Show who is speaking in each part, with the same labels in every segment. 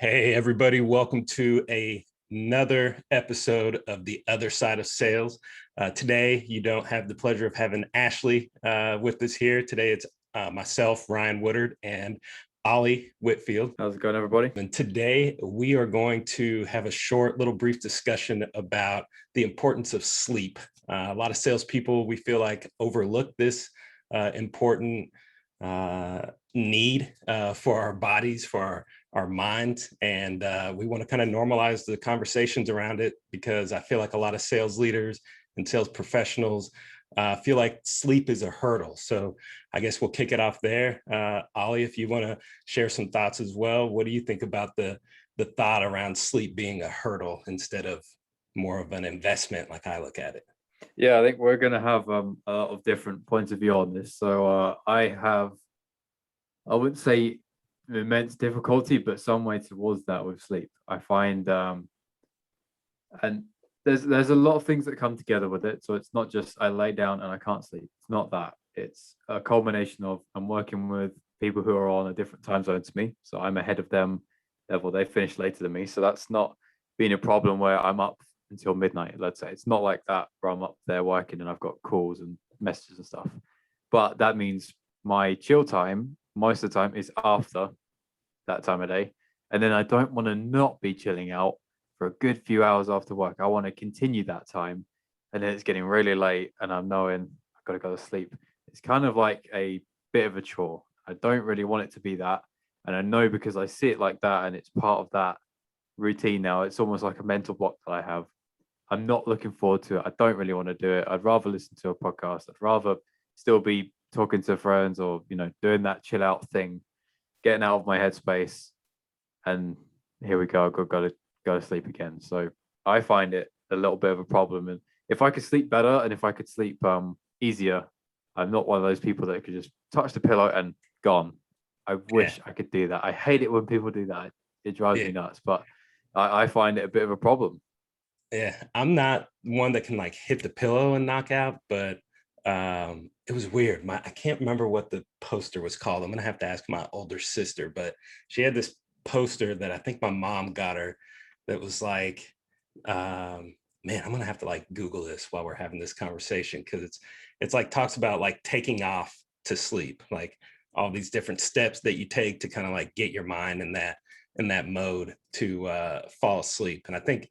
Speaker 1: Hey, everybody, welcome to another episode of The Other Side of Sales. Today, you don't have the pleasure of having Ashley with us here. Today, it's myself, Ryan Woodard, and Ollie Whitfield.
Speaker 2: How's it going, everybody?
Speaker 1: And today, we are going to have a short, little brief discussion about the importance of sleep. A lot of salespeople, we feel like, overlook this important need for our bodies, for our minds. And we want to kind of normalize the conversations around it, because I feel like a lot of sales leaders and sales professionals feel like sleep is a hurdle. So I guess we'll kick it off there. Ollie, if you want to share some thoughts as well, what do you think about the thought around sleep being a hurdle instead of more of an investment, like I look at it?
Speaker 2: Yeah, I think we're going to have a lot of different points of view on this. So I wouldn't say immense difficulty, but some way towards that with sleep. I find, and there's a lot of things that come together with it. So it's not just I lay down and I can't sleep. It's not that. It's a culmination of I'm working with people who are on a different time zone to me. So I'm ahead of them level. They finish later than me. So that's not been a problem where I'm up until midnight, let's say. It's not like that where I'm up there working and I've got calls and messages and stuff. But that means my chill time most of the time is after that time of day. And then I don't want to not be chilling out for a good few hours after work. I want to continue that time. And then it's getting really late and I'm knowing I've got to go to sleep. It's kind of like a bit of a chore. I don't really want it to be that. And I know because I see it like that and it's part of that routine now. It's almost like a mental block that I have. I'm not looking forward to it. I don't really want to do it. I'd rather listen to a podcast. I'd rather still be talking to friends or, doing that chill out thing, getting out of my headspace. And here we go. I've got to go to sleep again. So I find it a little bit of a problem. And if I could sleep better and if I could sleep easier, I'm not one of those people that could just touch the pillow and gone. I wish I could do that. I hate it when people do that. It drives me nuts, but I find it a bit of a problem.
Speaker 1: Yeah, I'm not one that can like hit the pillow and knock out, but it was weird. I can't remember what the poster was called. I'm gonna have to ask my older sister, but she had this poster that I think my mom got her that was like, man, I'm gonna have to like Google this while we're having this conversation, because it's like talks about like taking off to sleep, like all these different steps that you take to kind of like get your mind in that mode to fall asleep. And I think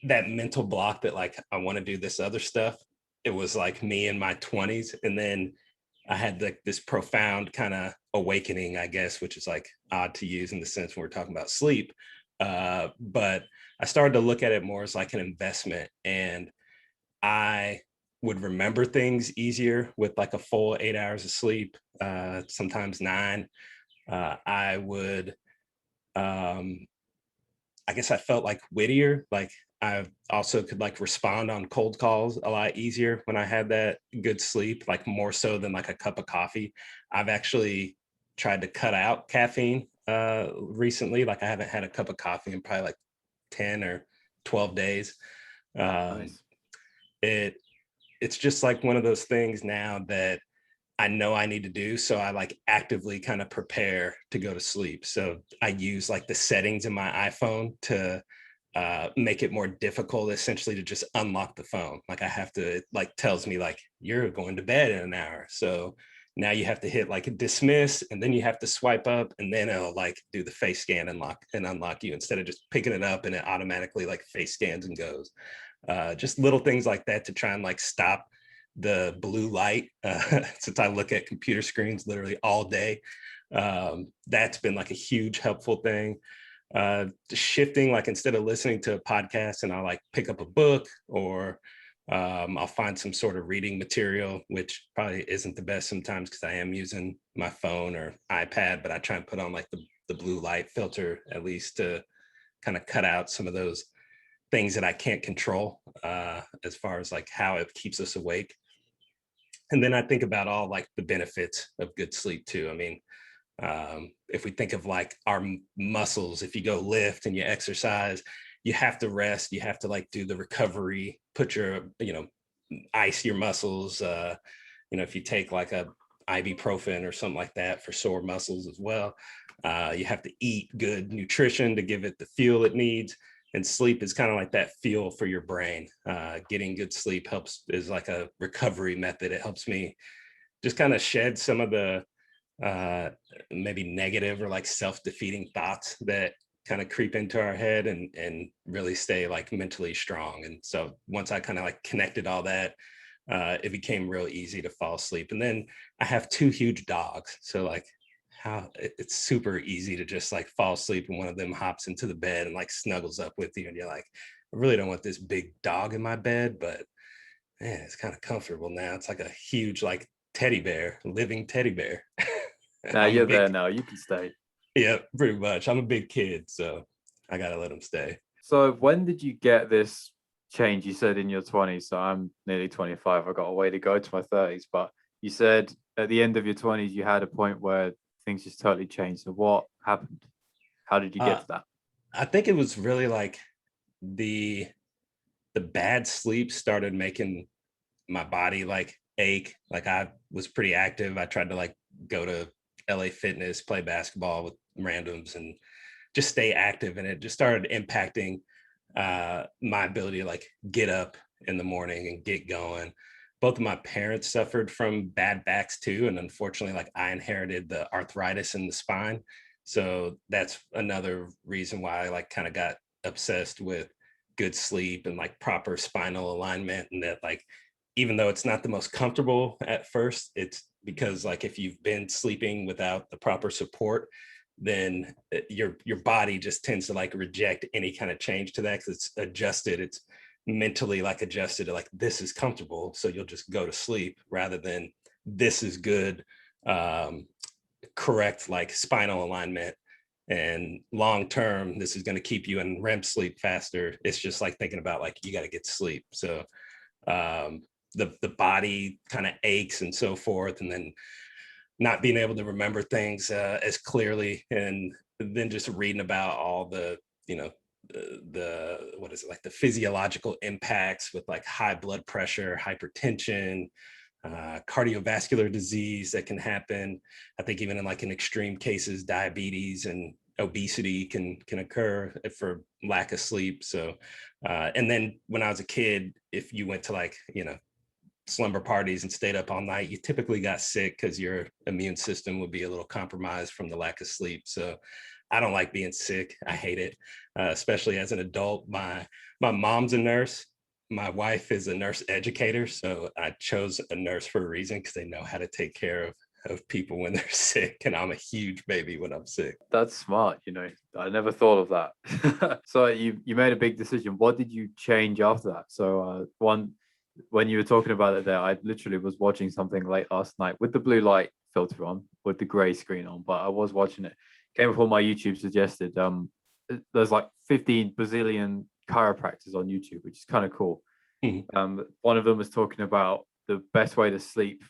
Speaker 1: that mental block that like I want to do this other stuff, it was like me in my 20s, and then I had like this profound kind of awakening, I guess, which is like odd to use in the sense when we're talking about sleep, but I started to look at it more as like an investment, and I would remember things easier with like a full 8 hours of sleep, sometimes 9. I would I guess I felt like wittier. Like I also could like respond on cold calls a lot easier when I had that good sleep, like more so than like a cup of coffee. I've actually tried to cut out caffeine recently. Like I haven't had a cup of coffee in probably like 10 or 12 days.
Speaker 2: Nice.
Speaker 1: It's just like one of those things now that I know I need to do. So I like actively kind of prepare to go to sleep. So I use like the settings in my iPhone to make it more difficult, essentially, to just unlock the phone. Like I have to, it like tells me like, you're going to bed in an hour. So now you have to hit like a dismiss, and then you have to swipe up, and then it'll like do the face scan and unlock you, instead of just picking it up and it automatically like face scans and goes. Just little things like that to try and like stop the blue light, since I look at computer screens literally all day. That's been like a huge helpful thing. Shifting, like instead of listening to a podcast, and I'll like pick up a book, or I'll find some sort of reading material, which probably isn't the best sometimes because I am using my phone or iPad, but I try and put on like the blue light filter, at least, to kind of cut out some of those things that I can't control, as far as like how it keeps us awake. And then I think about all like the benefits of good sleep too. I mean, if we think of like our muscles, if you go lift and you exercise, you have to rest, you have to like do the recovery, put your, ice your muscles. If you take like a ibuprofen or something like that for sore muscles as well. You have to eat good nutrition to give it the fuel it needs. And sleep is kind of like that fuel for your brain. Getting good sleep is like a recovery method. It helps me just kind of shed some of the uh, maybe negative or like self-defeating thoughts that kind of creep into our head, and really stay like mentally strong. And so once I kind of like connected all that, it became real easy to fall asleep. And then I have two huge dogs, so like it's super easy to just like fall asleep, and one of them hops into the bed and like snuggles up with you, and you're like, I really don't want this big dog in my bed, but man, it's kind of comfortable now. It's like a huge like teddy bear, living teddy bear.
Speaker 2: Now
Speaker 1: I'm a
Speaker 2: you're there
Speaker 1: big,
Speaker 2: now. You can stay.
Speaker 1: yeah, pretty much. I'm a big kid, so I gotta let him stay.
Speaker 2: So when did you get this change? You said in your 20s, so I'm nearly 25. I got a way to go to my 30s, but you said at the end of your 20s, you had a point where things just totally changed. So what happened? How did you get
Speaker 1: Uh,
Speaker 2: to that?
Speaker 1: I think it was really like the the bad sleep started making my body like ache. Like I was pretty active. I tried to like go to LA Fitness, play basketball with randoms, and just stay active. And it just started impacting my ability to like get up in the morning and get going. Both of my parents suffered from bad backs too. And unfortunately, like I inherited the arthritis in the spine. So that's another reason why I like kind of got obsessed with good sleep and like proper spinal alignment. And that like, even though it's not the most comfortable at first, it's because like if you've been sleeping without the proper support, then your body just tends to like reject any kind of change to that, because it's adjusted, it's mentally like adjusted to like this is comfortable, so you'll just go to sleep, rather than this is good, um, correct like spinal alignment, and long term this is going to keep you in REM sleep faster. It's just like thinking about like you got to get sleep. So um, the body kind of aches and so forth, and then not being able to remember things as clearly, and then just reading about all the, you know, the what is it, like the physiological impacts with like high blood pressure, hypertension, cardiovascular disease that can happen. I think even in like in extreme cases, diabetes and obesity can occur for lack of sleep. So and then when I was a kid, if you went to like, you know, slumber parties and stayed up all night, you typically got sick because your immune system would be a little compromised from the lack of sleep. So I don't like being sick. I hate it, especially as an adult. My mom's a nurse. My wife is a nurse educator. So I chose a nurse for a reason, because they know how to take care of people when they're sick. And I'm a huge baby when I'm sick.
Speaker 2: That's smart. I never thought of that. So you made a big decision. What did you change after that? So one, when you were talking about it there, I literally was watching something late last night with the blue light filter on, with the gray screen on, but I was watching it. Came up on my YouTube suggested. There's like 15 bazillion chiropractors on YouTube, which is kind of cool. One of them was talking about the best way to sleep,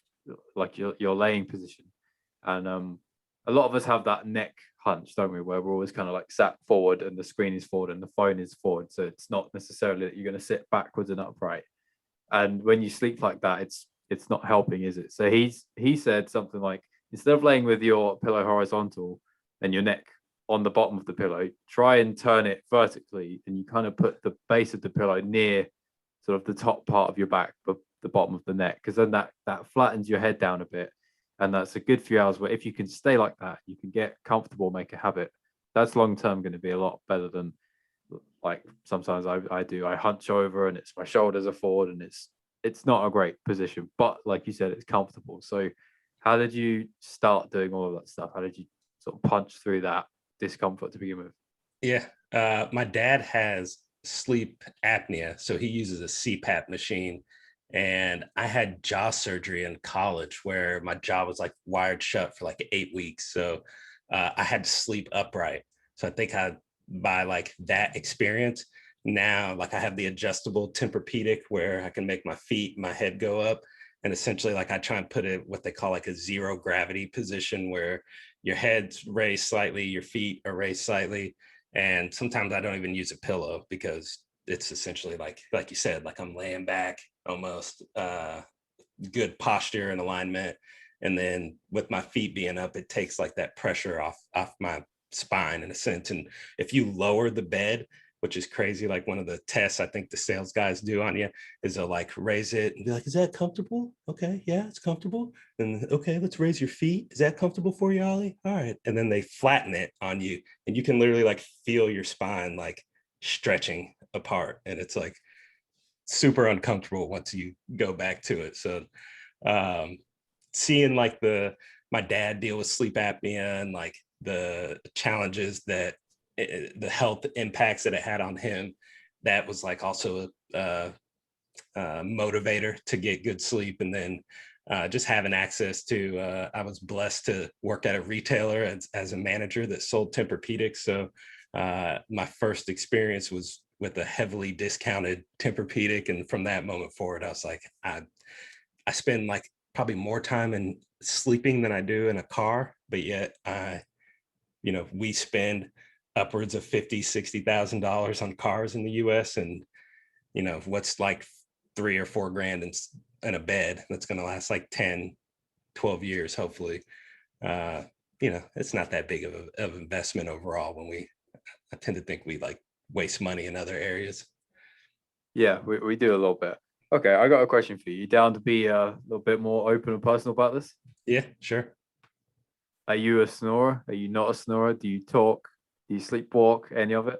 Speaker 2: like your laying position, and a lot of us have that neck hunch, don't we, where we're always kind of like sat forward and the screen is forward and the phone is forward, so it's not necessarily that you're going to sit backwards and upright. And when you sleep like that, it's not helping, is it? So he said something like, instead of laying with your pillow horizontal and your neck on the bottom of the pillow, try and turn it vertically, and you kind of put the base of the pillow near sort of the top part of your back, but the bottom of the neck, because then that flattens your head down a bit. And that's a good few hours where if you can stay like that, you can get comfortable, make a habit. That's long term going to be a lot better than, like, sometimes I hunch over and it's my shoulders are forward and it's not a great position, but like you said, it's comfortable. So how did you start doing all of that stuff? How did you sort of punch through that discomfort to begin with?
Speaker 1: Yeah. My dad has sleep apnea, so he uses a CPAP machine. And I had jaw surgery in college where my jaw was like wired shut for like 8 weeks. So I had to sleep upright. So I think by like that experience, now like I have the adjustable Tempur-Pedic where I can make my feet, my head go up. And essentially, like I try and put it what they call like a zero gravity position, where your head's raised slightly, your feet are raised slightly. And sometimes I don't even use a pillow, because it's essentially like you said, like I'm laying back almost, good posture and alignment. And then with my feet being up, it takes like that pressure off my spine in a sense. And if you lower the bed, which is crazy, like one of the tests I think the sales guys do on you is they'll like raise it and be like, is that comfortable? Okay, yeah, it's comfortable. And okay, let's raise your feet. Is that comfortable for you, Ollie? All right. And then they flatten it on you, and you can literally like feel your spine like stretching apart. And it's like super uncomfortable once you go back to it. So um seeing like my dad deal with sleep apnea and like the challenges that the health impacts that it had on him, that was like also a motivator to get good sleep. And then just having access to I was blessed to work at a retailer as a manager that sold Tempur-Pedics. So my first experience was with a heavily discounted Tempur-Pedic, and from that moment forward I was like, I spend like probably more time in sleeping than I do in a car, but yet we spend upwards of 50, $60,000 on cars in the US. And what's like 3 or 4 grand in a bed that's going to last like 10, 12 years hopefully. uh it's not that big of investment overall. I tend to think we like waste money in other areas.
Speaker 2: Yeah, we do a little bit. Okay, I got a question for you. You down to be a little bit more open and personal about this?
Speaker 1: Yeah, sure.
Speaker 2: Are you a snorer? Are you not a snorer? Do you talk? Do you sleepwalk? Any of it?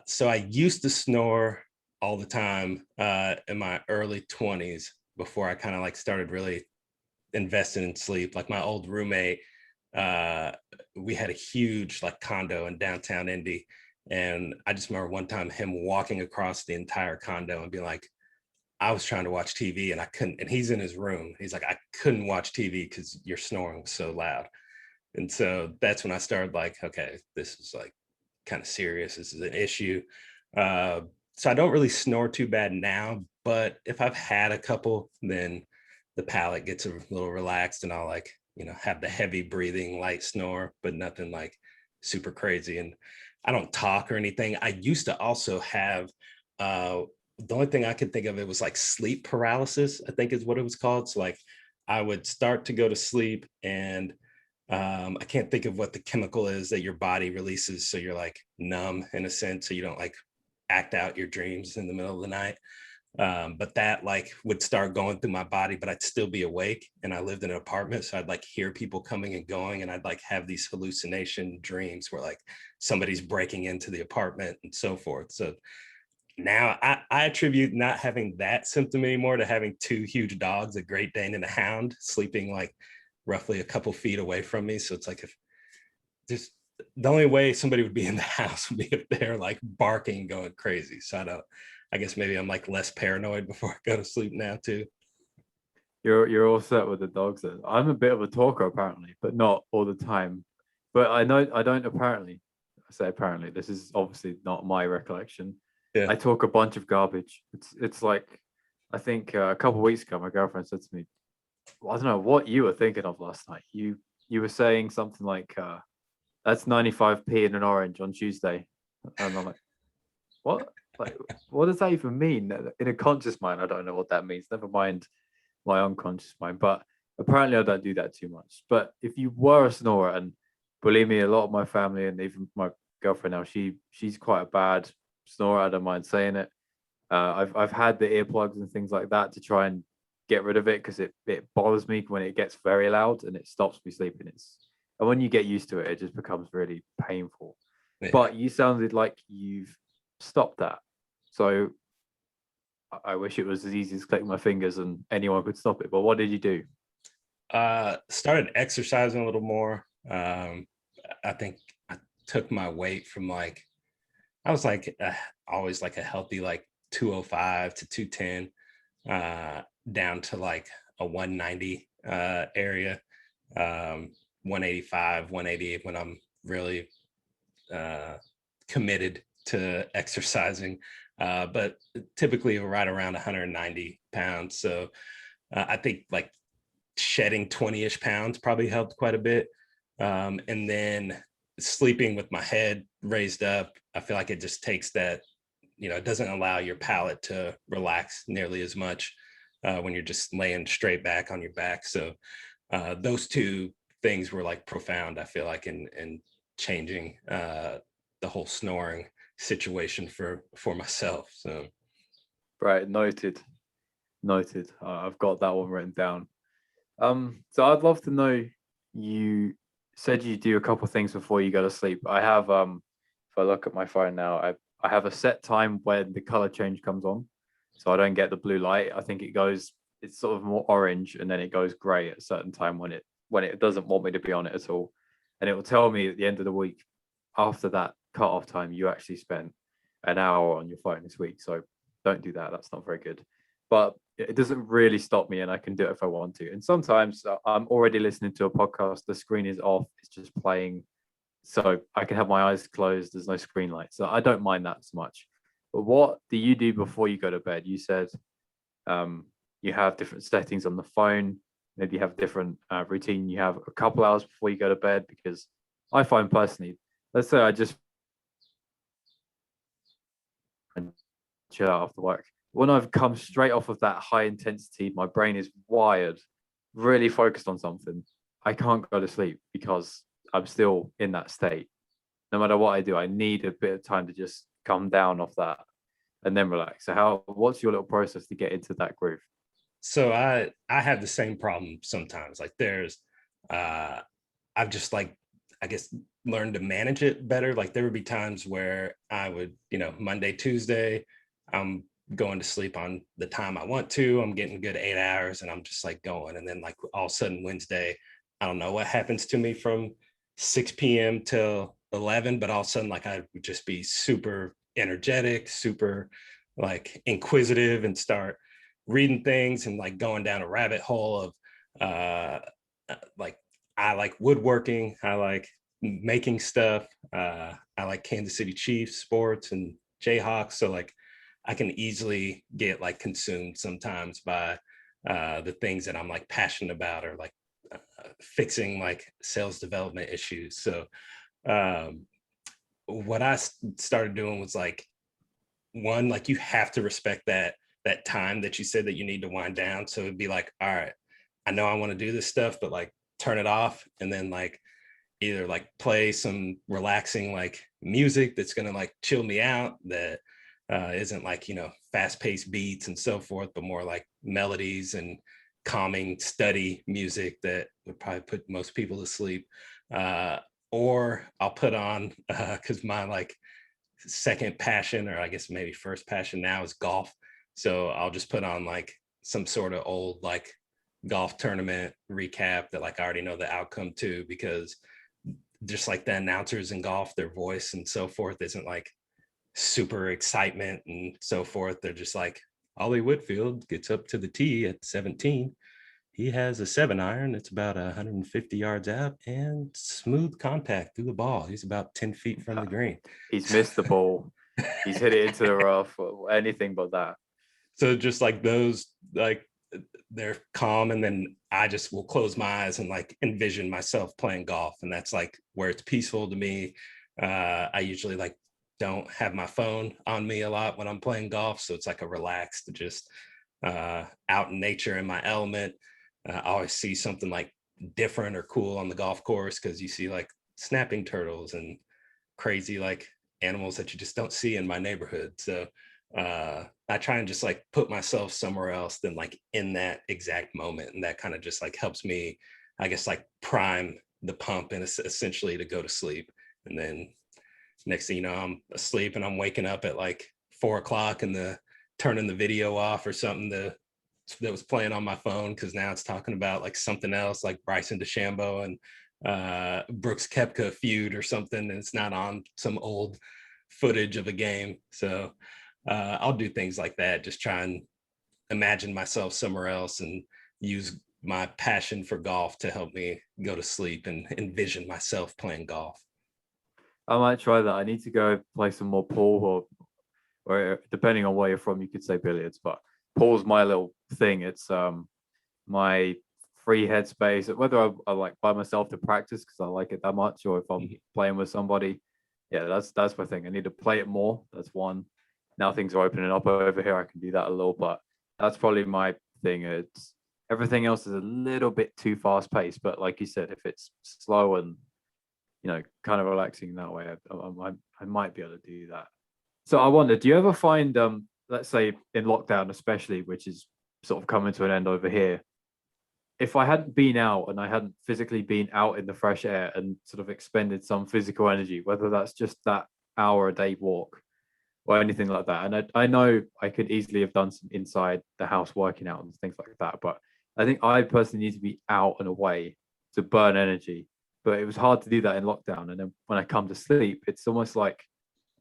Speaker 1: So I used to snore all the time in my early 20s before I kind of like started really investing in sleep. Like my old roommate, uh, we had a huge like condo in downtown Indy. And I just remember one time him walking across the entire condo and being like, I was trying to watch TV and I couldn't. And he's in his room. He's like, I couldn't watch TV because your snoring was so loud. And so that's when I started like, okay, this is like kind of serious. This is an issue. Uh, so I don't really snore too bad now, but if I've had a couple, then the palate gets a little relaxed and I'll like, have the heavy breathing, light snore, but nothing like super crazy. And I don't talk or anything. I used to also have, uh, the only thing I could think of, it was like sleep paralysis, I think is what it was called. So like I would start to go to sleep and I can't think of what the chemical is that your body releases. So you're like numb in a sense. So you don't like act out your dreams in the middle of the night. But that like would start going through my body, but I'd still be awake. And I lived in an apartment. So I'd like hear people coming and going. And I'd like have these hallucination dreams where like somebody's breaking into the apartment and so forth. So now I attribute not having that symptom anymore to having two huge dogs, a Great Dane and a Hound, sleeping like roughly a couple feet away from me. So it's like, if just the only way somebody would be in the house would be if they're like barking, going crazy. So I guess maybe I'm like less paranoid before I go to sleep now too.
Speaker 2: You're all set with the dogs then. I'm a bit of a talker apparently, but not all the time. But I know I don't apparently. I say apparently. This is obviously not my recollection.
Speaker 1: Yeah.
Speaker 2: I talk a bunch of garbage. It's like I think a couple of weeks ago, my girlfriend said to me, well, I don't know what you were thinking of last night. You were saying something like that's 95p in an orange on Tuesday. And I'm like, what? Like, what does that even mean? In a conscious mind, I don't know what that means. Never mind my unconscious mind. But apparently I don't do that too much. But if you were a snorer, and believe me, a lot of my family and even my girlfriend now, she's quite a bad snorer. I don't mind saying it. I've had the earplugs and things like that to try and get rid of it because it bothers me when it gets very loud and it stops me sleeping. And when you get used to it, it just becomes really painful.
Speaker 1: Yeah.
Speaker 2: But you sounded like you've stopped that. So I wish it was as easy as clicking my fingers and anyone could stop it. But what did you do?
Speaker 1: Started exercising a little more. I think I took my weight from like, I was like always like a healthy like 205 to 210 down to like a 190 area, 185, 188 when I'm really committed to exercising, but typically right around 190 pounds. So I think like shedding 20-ish pounds probably helped quite a bit. And then sleeping with my head raised up, I feel like it just takes that, it doesn't allow your palate to relax nearly as much when you're just laying straight back on your back. So those two things were like profound, I feel like, in changing the whole snoring situation for myself. So
Speaker 2: Right, noted. Noted. I've got that one written down. So I'd love to know, you said you do a couple things before you go to sleep. I have if I look at my phone now, I have a set time when the color change comes on. So I don't get the blue light. I think it's sort of more orange and then it goes gray at a certain time when it doesn't want me to be on it at all. And it will tell me at the end of the week, after that cut off time, you actually spent an hour on your phone this week. So don't do that. That's not very good. But it doesn't really stop me and I can do it if I want to. And sometimes I'm already listening to a podcast, the screen is off, it's just playing. So I can have my eyes closed, there's no screen light. So I don't mind that so much. But what do you do before you go to bed? You said you have different settings on the phone. Maybe you have different routine. You have a couple hours before you go to bed, because I find personally, let's say I just chill out after work. When I've come straight off of that high intensity, my brain is wired, really focused on something. I can't go to sleep because I'm still in that state. No matter what I do, I need a bit of time to just come down off that and then relax. So what's your little process to get into that groove?
Speaker 1: so I have the same problem sometimes. Like there's I've just like, I guess, learned to manage it better. Like there would be times where I would, Monday, Tuesday, I'm going to sleep on the time I want to. I'm getting good 8 hours and I'm just like going. And then like all of a sudden Wednesday, I don't know what happens to me from 6 p.m. till 11, but all of a sudden like I would just be super energetic, super like inquisitive, and start reading things and like going down a rabbit hole of like I like woodworking. I like making stuff. I like Kansas City Chiefs sports and Jayhawks. So like I can easily get like consumed sometimes by the things that I'm like passionate about, or like fixing like sales development issues. So um, what I started doing was like, one, like you have to respect that time that you said that you need to wind down. So it'd be like, all right, I know I want to do this stuff, but like turn it off, and then like either like play some relaxing like music that's gonna like chill me out, that isn't like fast-paced beats and so forth, but more like melodies and calming study music that would probably put most people to sleep. Or I'll put on because my like second passion, or I guess maybe first passion now, is golf. So I'll just put on like some sort of old like golf tournament recap that like I already know the outcome to, because just like the announcers in golf, their voice and so forth isn't like super excitement and so forth. They're just like, Ollie Whitfield gets up to the tee at 17. He has a 7-iron. It's about 150 yards out and smooth contact through the ball. He's about 10 feet from the green.
Speaker 2: He's missed the ball. He's hit it into the rough, or anything but that.
Speaker 1: So just like those, like they're calm, and then I just will close my eyes and like envision myself playing golf, and that's like where it's peaceful to me. I usually like don't have my phone on me a lot when I'm playing golf, so it's like a relaxed, just out in nature in my element. I always see something like different or cool on the golf course, because you see like snapping turtles and crazy like animals that you just don't see in my neighborhood. So I try and just like put myself somewhere else than like in that exact moment, and that kind of just like helps me, I guess, like prime the pump and essentially to go to sleep. And then next thing you know, I'm asleep and I'm waking up at like 4 o'clock and turning the video off or something that was playing on my phone, because now it's talking about like something else, like Bryson DeChambeau and Brooks Koepka feud or something, and it's not on some old footage of a game. So I'll do things like that, just try and imagine myself somewhere else and use my passion for golf to help me go to sleep and envision myself playing golf.
Speaker 2: I might try that. I need to go play some more pool, or depending on where you're from, you could say billiards, but pool's my little thing. It's my free headspace. Whether I like by myself to practice because I like it that much, or if I'm playing with somebody, yeah, that's my thing. I need to play it more. That's one. Now things are opening up over here. I can do that a little, but that's probably my thing. It's Everything else is a little bit too fast paced. But like you said, if it's slow and kind of relaxing that way, I might be able to do that. So I wonder, do you ever find, let's say in lockdown, especially, which is sort of coming to an end over here, if I hadn't been out and I hadn't physically been out in the fresh air and sort of expended some physical energy, whether that's just that hour a day walk or anything like that. And I know I could easily have done some inside the house working out and things like that. But I think I personally need to be out and away to burn energy. But it was hard to do that in lockdown. And then when I come to sleep, it's almost like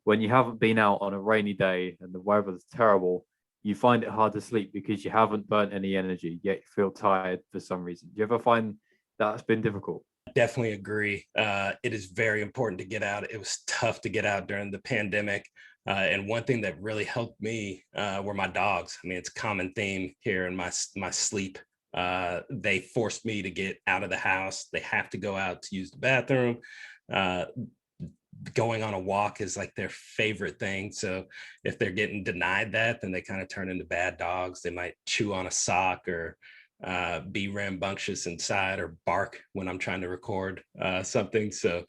Speaker 2: when you haven't been out on a rainy day and the weather is terrible, you find it hard to sleep because you haven't burnt any energy, yet you feel tired for some reason. Do you ever find that's been difficult?
Speaker 1: Definitely agree. It is very important to get out. It was tough to get out during the pandemic. And one thing that really helped me were my dogs. I mean, it's a common theme here in my sleep. They forced me to get out of the house. They have to go out to use the bathroom. Uh, Going on a walk is like their favorite thing. So if they're getting denied that, then they kind of turn into bad dogs. They might chew on a sock or be rambunctious inside or bark when I'm trying to record something. So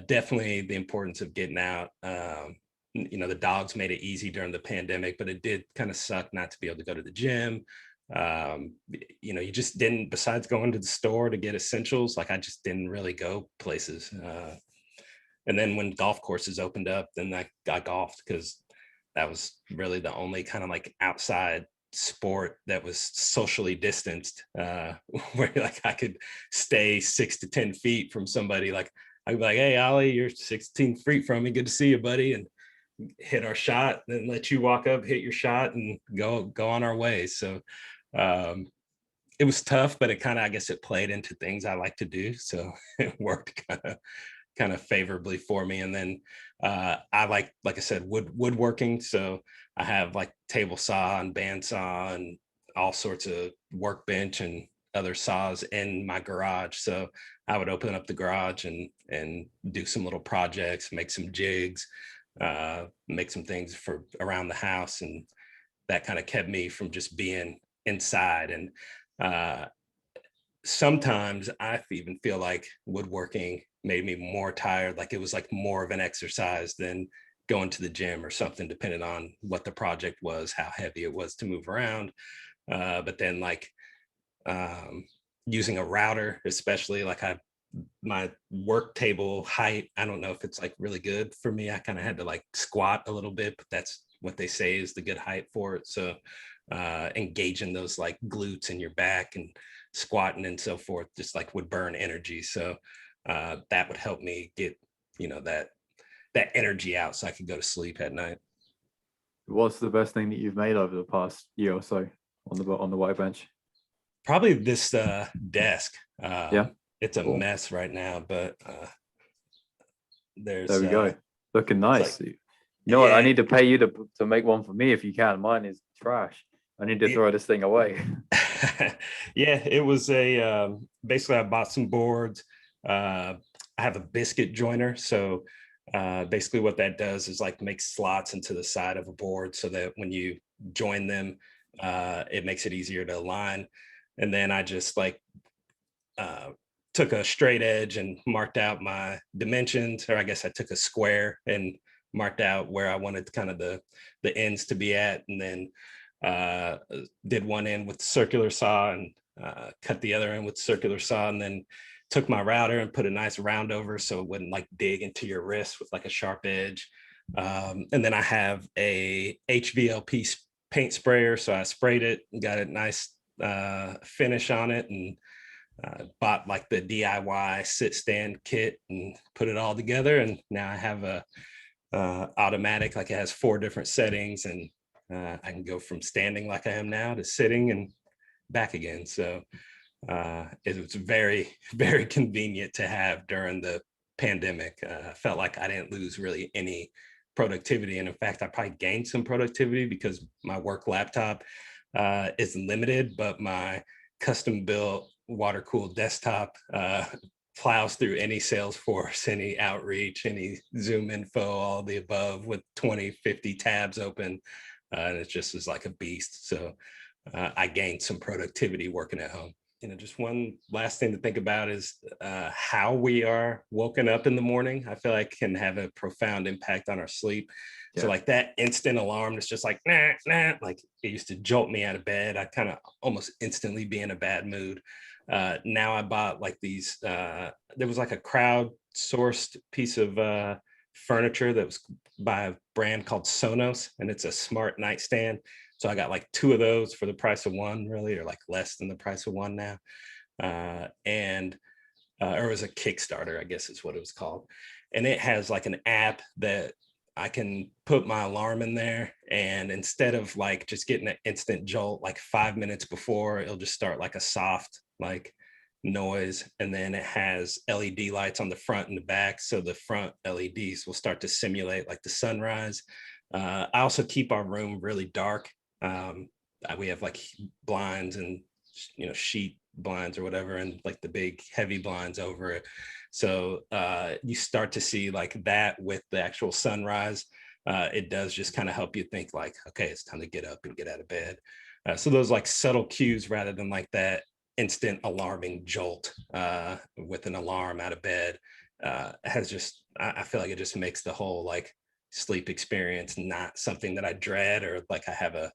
Speaker 1: definitely the importance of getting out. The dogs made it easy during the pandemic, but it did kind of suck not to be able to go to the gym. You just didn't, besides going to the store to get essentials, like I just didn't really go places. And then when golf courses opened up, then I golfed because that was really the only kind of like outside sport that was socially distanced, where like I could stay 6 to 10 feet from somebody. Like I'd be like, "Hey, Ollie, you're 16 feet from me. Good to see you, buddy." And hit our shot, then let you walk up, hit your shot, and go on our way. So um, it was tough, but it kind of, I guess, it played into things I like to do. So it worked kind of favorably for me. And then I like I said, woodworking. So I have like table saw and bandsaw and all sorts of workbench and other saws in my garage. So I would open up the garage and do some little projects, make some jigs, make some things for around the house. And that kind of kept me from just being inside. And uh, sometimes I even feel like woodworking made me more tired. Like it was like more of an exercise than going to the gym or something, depending on what the project was, how heavy it was to move around. But then like um, using a router, especially like my work table height, I don't know if it's like really good for me. I kind of had to like squat a little bit, but that's what they say is the good height for it. So engaging those like glutes in your back and squatting and so forth just like would burn energy. So that would help me get that energy out so I could go to sleep at night.
Speaker 2: What's the best thing that you've made over the past year or so on the workbench?
Speaker 1: Probably this desk.
Speaker 2: Yeah,
Speaker 1: It's a
Speaker 2: cool.
Speaker 1: mess right now, but
Speaker 2: There
Speaker 1: there's
Speaker 2: we go. Looking
Speaker 1: it's like
Speaker 2: nice. You know what? I
Speaker 1: yeah.
Speaker 2: need to pay you to make one for me if you can. Mine is trash. I need to throw this thing away.
Speaker 1: Yeah, it was a basically I bought some boards. I have a biscuit joiner, so basically what that does is like make slots into the side of a board so that when you join them, it makes it easier to align. And then I just like uh, took a straight edge and marked out my dimensions, or I guess I took a square and marked out where I wanted kind of the ends to be at, and then uh, did one end with circular saw and cut the other end with circular saw, and then took my router and put a nice round over so it wouldn't like dig into your wrist with like a sharp edge. And then I have a HVLP paint sprayer, so I sprayed it and got a nice finish on it, and bought like the DIY sit stand kit and put it all together. And now I have a automatic, like it has 4 different settings, and I can go from standing like I am now to sitting and back again. So it was very, very convenient to have during the pandemic. I felt like I didn't lose really any productivity. And in fact, I probably gained some productivity because my work laptop is limited, but my custom built water cooled desktop plows through any Salesforce, any outreach, any Zoom info, all the above with 20, 50 tabs open. And it just is like a beast. So I gained some productivity working at home. Just one last thing to think about is how we are woken up in the morning. I feel like can have a profound impact on our sleep. So
Speaker 2: Yeah.
Speaker 1: like that instant alarm that's just like, nah, nah, like it used to jolt me out of bed. I kind of almost instantly be in a bad mood. Now I bought like these, there was like a crowd-sourced piece of furniture that was by a brand called Sonos, and it's a smart nightstand. So I got like two of those for the price of one, really, or like less than the price of one now. And or it was a Kickstarter, I guess is what it was called. And it has like an app that I can put my alarm in there. And instead of like just getting an instant jolt, like 5 minutes before, it'll just start like a soft, like noise. And then it has LED lights on the front and the back. So the front LEDs will start to simulate like the sunrise. I also keep our room really dark. Um, we have like blinds and sheet blinds or whatever, and like the big heavy blinds over it. So you start to see like that with the actual sunrise. It does just kind of help you think like, okay, it's time to get up and get out of bed. So those like subtle cues rather than like that instant alarming jolt with an alarm out of bed has just, I feel like it just makes the whole like sleep experience not something that I dread or like I have a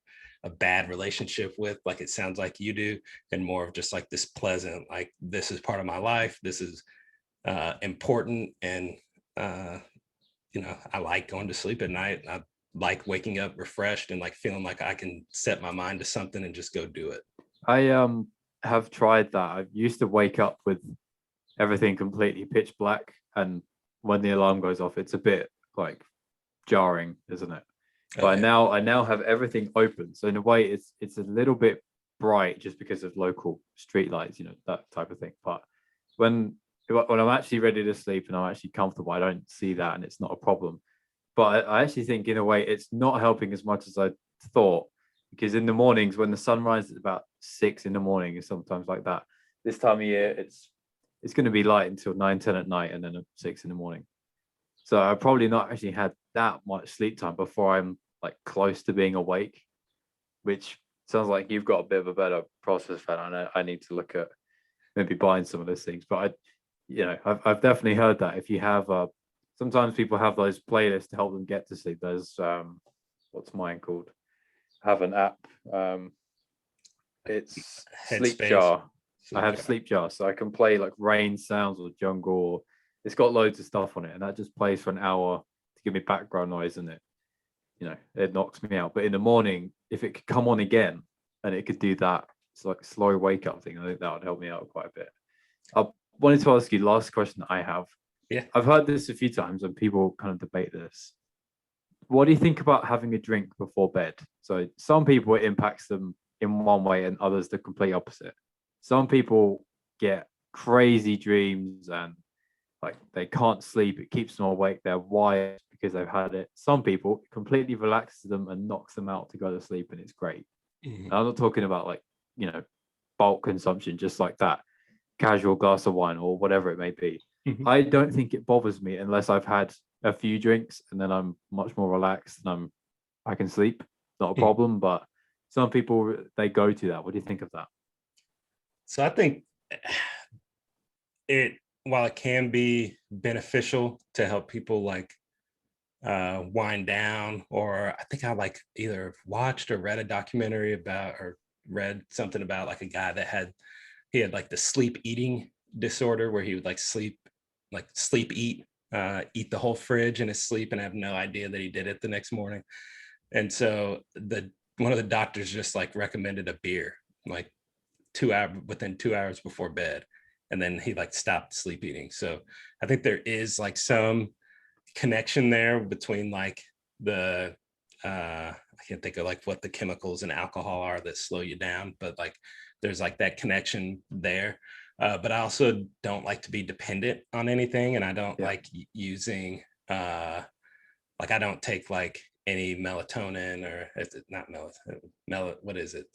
Speaker 1: bad relationship with, like it sounds like you do, and more of just like this pleasant, like this is part of my life. This is important. And, I like going to sleep at night. I like waking up refreshed and like feeling like I can set my mind to something and just go do it.
Speaker 2: I have tried that. I used to wake up with everything completely pitch black, and when the alarm goes off, it's a bit like jarring, isn't it? But
Speaker 1: Okay.
Speaker 2: I now have everything open, so in a way, it's a little bit bright just because of local street lights, that type of thing. But when when I'm actually ready to sleep and I'm actually comfortable, I don't see that, and it's not a problem. But I actually think in a way it's not helping as much as I thought, because in the mornings when the sun rises at about 6 in the morning, is sometimes like that. This time of year, it's going to be light until 9, 10 at night, and then at 6 in the morning. So I probably not actually had that much sleep time before I'm like close to being awake, which sounds like you've got a bit of a better process for that. I know I need to look at maybe buying some of those things, but I've definitely heard that if you have sometimes people have those playlists to help them get to sleep. There's what's mine called? I have an app. It's Sleep
Speaker 1: Headspace.
Speaker 2: Jar. I have Sleep Jar, so I can play like rain sounds or jungle. Or, it's got loads of stuff on it, and that just plays for an hour to give me background noise, and it knocks me out. But in the morning, if it could come on again and it could do that, it's like a slow wake up thing. I think that would help me out quite a bit. I wanted to ask you last question that I have.
Speaker 1: Yeah.
Speaker 2: I've heard this a few times and people kind of debate this. What do you think about having a drink before bed? So some people it impacts them in one way and others the complete opposite. Some people get crazy dreams and like they can't sleep. It keeps them awake. They're wired because they've had it. Some people it completely relaxes them and knocks them out to go to sleep, and it's great.
Speaker 1: Mhm.
Speaker 2: And I'm not talking about like bulk consumption, just like that casual glass of wine or whatever it may be.
Speaker 1: Mhm.
Speaker 2: I don't think it bothers me unless I've had a few drinks and then I'm much more relaxed and I can sleep. Not a
Speaker 1: Mhm.
Speaker 2: problem, but some people they go to that. What do you think of that?
Speaker 1: So I think it, while it can be beneficial to help people like wind down, or I think I like either watched or read a documentary about or read something about like a guy that he had like the sleep eating disorder where he would like sleep eat, eat the whole fridge in his sleep and have no idea that he did it the next morning. And so the one of the doctors just like recommended a beer like 2 hours within 2 hours before bed, and then he like stopped sleep eating. So I think there is like some connection there between like the I can't think of like what the chemicals in alcohol are that slow you down, but like there's like that connection there. But I also don't like to be dependent on anything, and I don't
Speaker 2: Yeah.
Speaker 1: like using like I don't take like any melatonin, or is it not melatonin? What is it?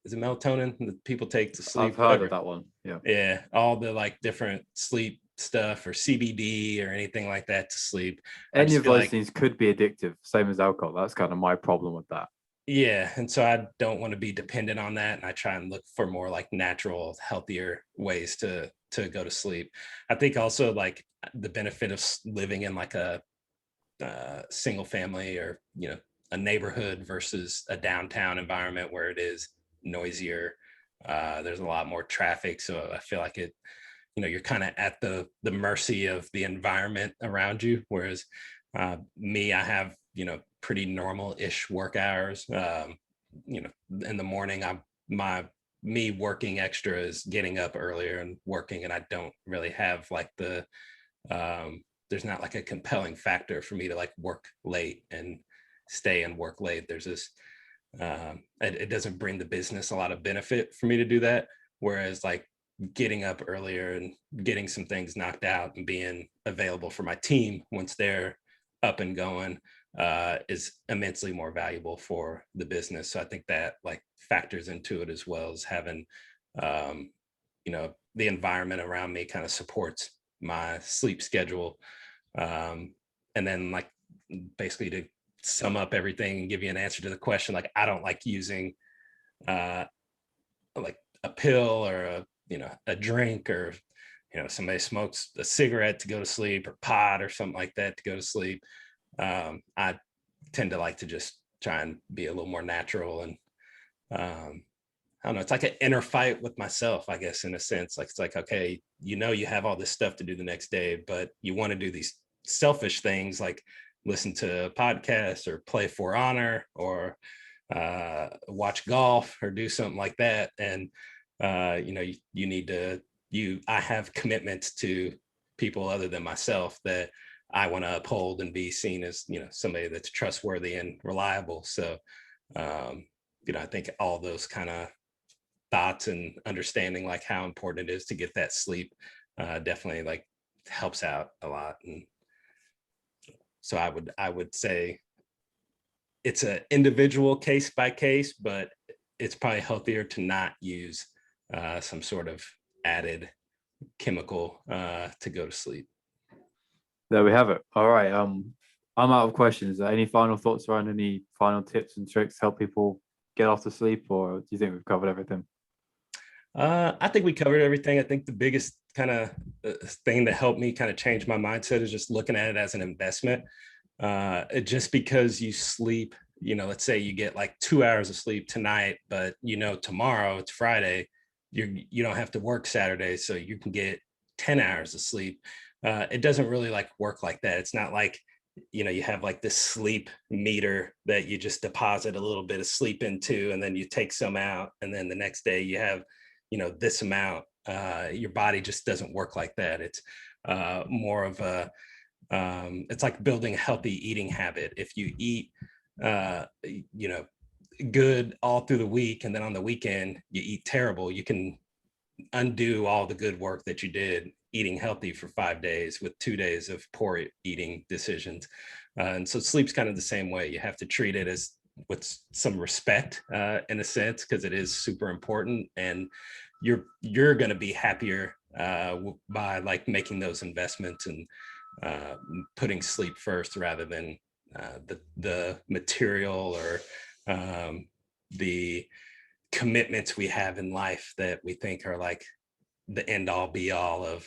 Speaker 1: Is it melatonin that people take to
Speaker 2: I've
Speaker 1: sleep?
Speaker 2: heard of
Speaker 1: Whatever.
Speaker 2: that one. Yeah.
Speaker 1: Yeah, all the like different sleep stuff or CBD or anything like that to sleep. I
Speaker 2: Any
Speaker 1: just
Speaker 2: of
Speaker 1: feel
Speaker 2: those
Speaker 1: like
Speaker 2: things could be addictive, same as alcohol. That's kind of my problem with that.
Speaker 1: Yeah, and so I don't want to be dependent on that, and I try and look for more like natural, healthier ways to go to sleep. I think also like the benefit of living in like a single family, or a neighborhood versus a downtown environment where it is noisier. There's a lot more traffic, so I feel like you're kind of at the mercy of the environment around you. Whereas me, I have pretty normal-ish work hours. In the morning, my me working extra is getting up earlier and working, and I don't really have like there's not like a compelling factor for me to like work late and stay and work late. There's this it doesn't bring the business a lot of benefit for me to do that. Whereas like getting up earlier and getting some things knocked out and being available for my team once they're up and going is immensely more valuable for the business. So I think that like factors into it, as well as having um, the environment around me kind of supports my sleep schedule. And then like basically to sum up everything and give you an answer to the question, like I don't like using uh like a pill or a drink, or somebody smokes a cigarette to go to sleep, or pot or something like that to go to sleep. I tend to like to just try and be a little more natural, and I don't know, it's like an inner fight with myself, I guess, in a sense. Like it's like, okay, you have all this stuff to do the next day, but you want to do these selfish things like listen to podcasts or play For Honor or watch golf or do something like that. And you need to I have commitments to people other than myself that I want to uphold and be seen as somebody that's trustworthy and reliable. So I think all those kind of thoughts and understanding like how important it is to get that sleep definitely like helps out a lot. And so I would say it's an individual case by case, but it's probably healthier to not use some sort of added chemical to go to sleep.
Speaker 2: There we have it. All right. I'm out of questions. Any final thoughts around any final tips and tricks to help people get off to sleep, or do you think we've covered everything?
Speaker 1: I think we covered everything. I think the biggest kind of thing that helped me kind of change my mindset is just looking at it as an investment. Just because you sleep, let's say you get like 2 hours of sleep tonight, but tomorrow it's Friday, you don't have to work Saturday, so you can get 10 hours of sleep. It doesn't really like work like that. It's not like you have like this sleep meter that you just deposit a little bit of sleep into, and then you take some out, and then the next day you have this amount. Your body just doesn't work like that. It's more of a it's like building a healthy eating habit. If you eat good all through the week, and then on the weekend you eat terrible, you can undo all the good work that you did eating healthy for 5 days with 2 days of poor eating decisions. And so sleep's kind of the same way. You have to treat it as with some respect in a sense, because it is super important, and you're going to be happier by like making those investments and putting sleep first rather than the material or the commitments we have in life that we think are like the end all be all of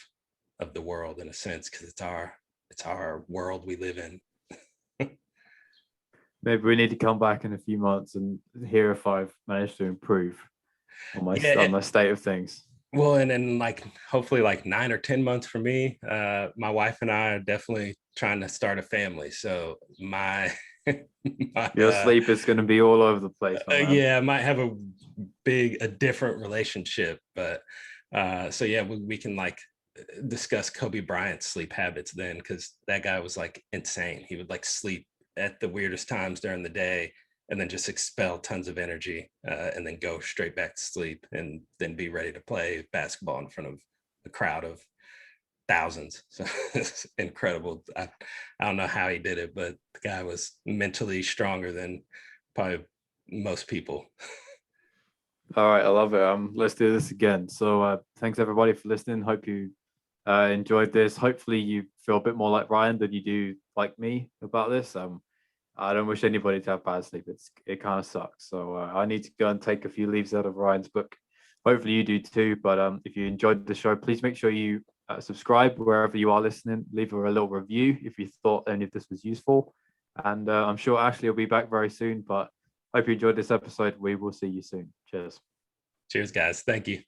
Speaker 1: the world, in a sense, because it's our world we live in.
Speaker 2: Maybe we need to come back in a few months and hear if I've managed to improve on my
Speaker 1: Yeah,
Speaker 2: on my state of things.
Speaker 1: well, and then like hopefully like 9 or 10 months for me, my wife and I are definitely trying to start a family. So my my
Speaker 2: Your sleep is going to be all over the place, my man.
Speaker 1: yeah, I might have a different relationship, but so yeah, we can like discuss Kobe Bryant's sleep habits then, because that guy was like insane. He would like sleep at the weirdest times during the day, and then just expel tons of energy, and then go straight back to sleep, and then be ready to play basketball in front of a crowd of thousands. So it's incredible. I don't know how he did it, but the guy was mentally stronger than probably most people.
Speaker 2: All right, I love it. Let's do this again. So, thanks everybody for listening. Hope you enjoyed this. Hopefully, you feel a bit more like Ryan than you do like me about this. I don't wish anybody to have bad sleep. It kind of sucks. So I need to go and take a few leaves out of Ryan's book. Hopefully you do too. But if you enjoyed the show, please make sure you subscribe wherever you are listening. Leave her a little review if you thought any of this was useful. And I'm sure Ashley will be back very soon. But hope you enjoyed this episode. We will see you soon. Cheers.
Speaker 1: Cheers, guys. Thank you.